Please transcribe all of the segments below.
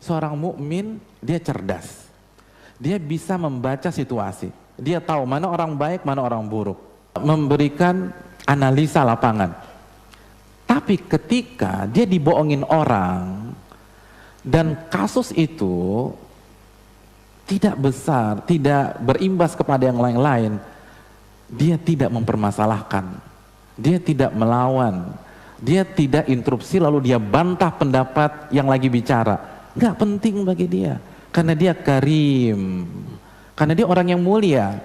Seorang mukmin dia cerdas. Dia bisa membaca situasi. Dia tahu mana orang baik, mana orang buruk. Memberikan analisa lapangan. Tapi ketika dia dibohongin orang dan kasus itu tidak besar, tidak berimbas kepada yang lain-lain, dia tidak mempermasalahkan, dia tidak melawan, dia tidak interupsi lalu dia bantah pendapat yang lagi bicara. Nggak penting bagi dia, karena dia karim, karena dia orang yang mulia,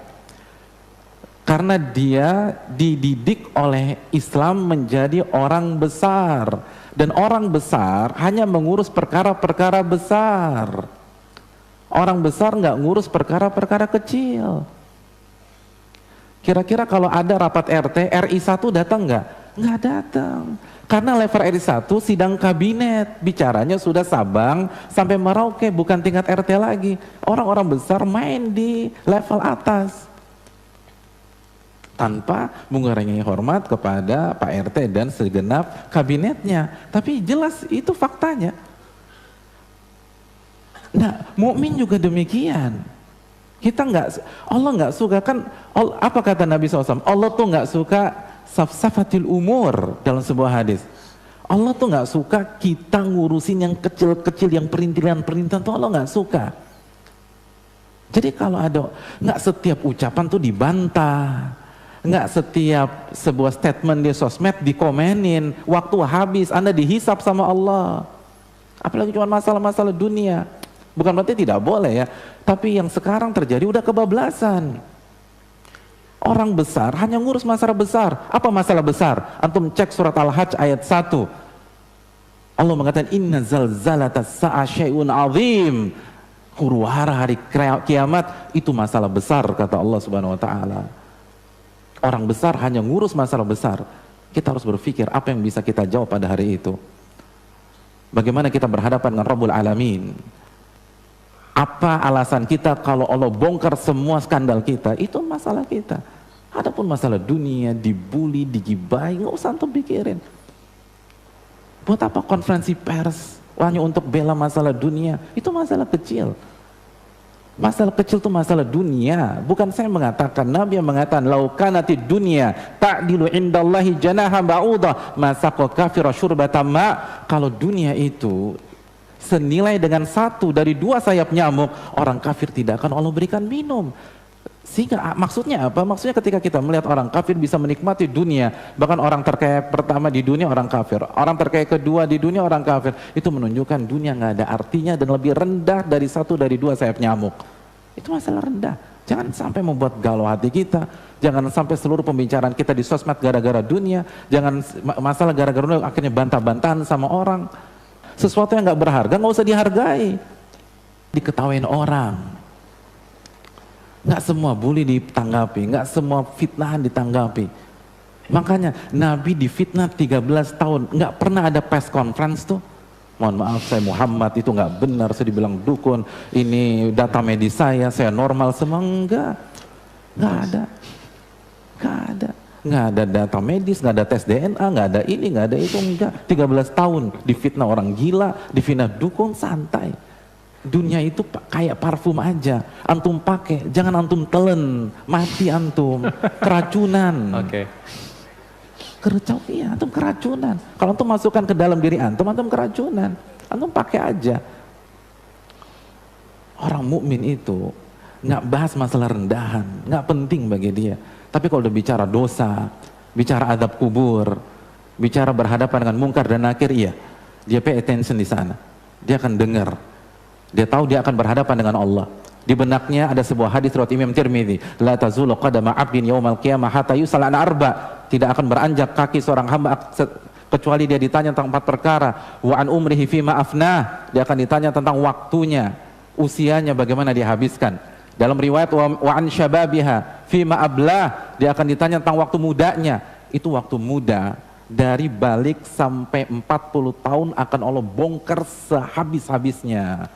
karena dia dididik oleh Islam menjadi orang besar, dan orang besar hanya mengurus perkara-perkara besar. Orang besar nggak ngurus perkara-perkara kecil. Kira-kira kalau ada rapat RT, RI 1 datang nggak? Nggak datang. Karena level RI 1 sidang kabinet, bicaranya sudah Sabang sampai Merauke, bukan tingkat RT lagi. Orang-orang besar main di level atas. Tanpa mengurangi hormat kepada Pak RT dan segenap kabinetnya. Tapi jelas itu faktanya. Nah, mukmin juga demikian. Kita Allah nggak suka kan? Apa kata Nabi SAW? Allah tuh nggak suka safsafatil umur dalam sebuah hadis. Allah tuh nggak suka kita ngurusin yang kecil-kecil, yang perintilan-perintilan tuh Allah nggak suka. Jadi kalau ada, nggak setiap ucapan tuh dibantah, nggak setiap sebuah statement di sosmed dikomenin. Waktu habis, Anda dihisap sama Allah. Apalagi cuma masalah-masalah dunia. Bukan berarti tidak boleh ya, tapi yang sekarang terjadi udah kebablasan. Orang besar hanya ngurus masalah besar. Apa masalah besar? Antum cek surat Al-Hajj ayat 1. Allah mengatakan inna zalzalatas sa'a syai'un azim. Huru-hara hari kiamat itu masalah besar, kata Allah Subhanahu wa taala. Orang besar hanya ngurus masalah besar. Kita harus berpikir apa yang bisa kita jawab pada hari itu. Bagaimana kita berhadapan dengan Rabbul Alamin? Apa alasan kita kalau Allah bongkar semua skandal kita? Itu masalah kita. Adapun masalah dunia, dibully, digibai, nggak usah antum pikirin. Buat apa konferensi pers hanya untuk bela masalah dunia? Itu masalah kecil. Masalah kecil itu masalah dunia. Bukan saya mengatakan, Nabi yang mengatakan laukanati dunia ta'dilu indallahi janaha ba'udah masaqa kafira syurbata ma. Kalau dunia itu senilai dengan 1 dari 2 sayap nyamuk, orang kafir tidak akan Allah berikan minum. Sehingga maksudnya apa? Maksudnya ketika kita melihat orang kafir bisa menikmati dunia, bahkan orang terkaya pertama di dunia orang kafir, orang terkaya kedua di dunia orang kafir, itu menunjukkan dunia nggak ada artinya dan lebih rendah dari 1 dari 2 sayap nyamuk. Itu masalah rendah. Jangan sampai membuat galau hati kita, jangan sampai seluruh pembicaraan kita di sosmed gara-gara dunia, jangan masalah gara-gara dunia akhirnya bantah-bantahan sama orang. Sesuatu yang nggak berharga nggak usah dihargai, diketawain orang. Nggak semua bully ditanggapi, nggak semua fitnahan ditanggapi. Makanya Nabi difitnah 13 tahun, nggak pernah ada press conference tuh. Mohon maaf saya Muhammad itu nggak benar, saya dibilang dukun, ini data medis saya normal semua, nggak ada. Nggak ada data medis, nggak ada tes DNA, nggak ada ini, nggak ada itu, enggak. 13 tahun difitnah orang gila, difitnah dukun, santai. Dunia itu kayak parfum aja, antum pakai, jangan antum telen, mati antum, keracunan. Oke. Iya, antum keracunan. Kalau antum masukkan ke dalam diri antum keracunan. Antum pakai aja. Orang mukmin itu nggak bahas masalah rendahan, nggak penting bagi dia. Tapi kalau udah bicara dosa, bicara adab kubur, bicara berhadapan dengan mungkar dan nakir, iya, dia pay attention di sana. Dia akan dengar. Dia tahu dia akan berhadapan dengan Allah. Di benaknya ada sebuah hadis riwayat Imam Tirmidzi, la tazulu qadama 'abdin yaumal qiyamah hatta yus'ala an arba. Tidak akan beranjak kaki seorang hamba kecuali dia ditanya tentang 4 perkara. Wa an umrihi fima afnah, dia akan ditanya tentang waktunya, usianya bagaimana dia habiskan. Dalam riwayat wa an syababiha fima ablah, dia akan ditanya tentang waktu mudanya. Itu waktu muda dari balik sampai 40 tahun akan Allah bongkar sehabis-habisnya.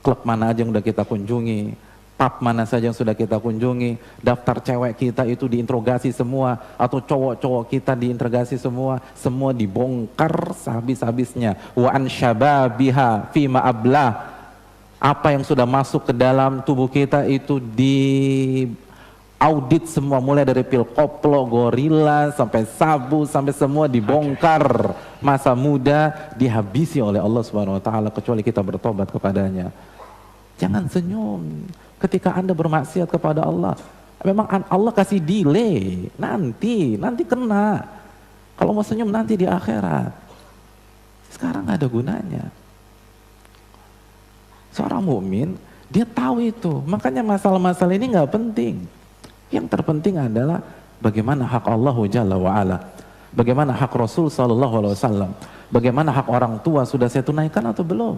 Klub mana aja yang udah kita kunjungi, pub mana saja yang sudah kita kunjungi, daftar cewek kita itu diinterogasi semua, atau cowok-cowok kita diinterogasi semua dibongkar sehabis-habisnya. Wa an syababiha fima ablah, apa yang sudah masuk ke dalam tubuh kita itu di audit semua, mulai dari pil koplo, gorila, sampai sabu, sampai semua dibongkar. Masa muda dihabisi oleh Allah Subhanahu wa taala kecuali kita bertobat kepadanya. Jangan senyum ketika Anda bermaksiat kepada Allah. Memang Allah kasih delay, nanti kena. Kalau mau senyum nanti di akhirat. Sekarang nggak ada gunanya. Seorang mukmin dia tahu itu, makanya masalah-masalah ini nggak penting. Yang terpenting adalah bagaimana hak Allah Jalla wa'ala, bagaimana hak Rasul Sallallahu Alaihi Wasallam, bagaimana hak orang tua, sudah saya tunaikan atau belum.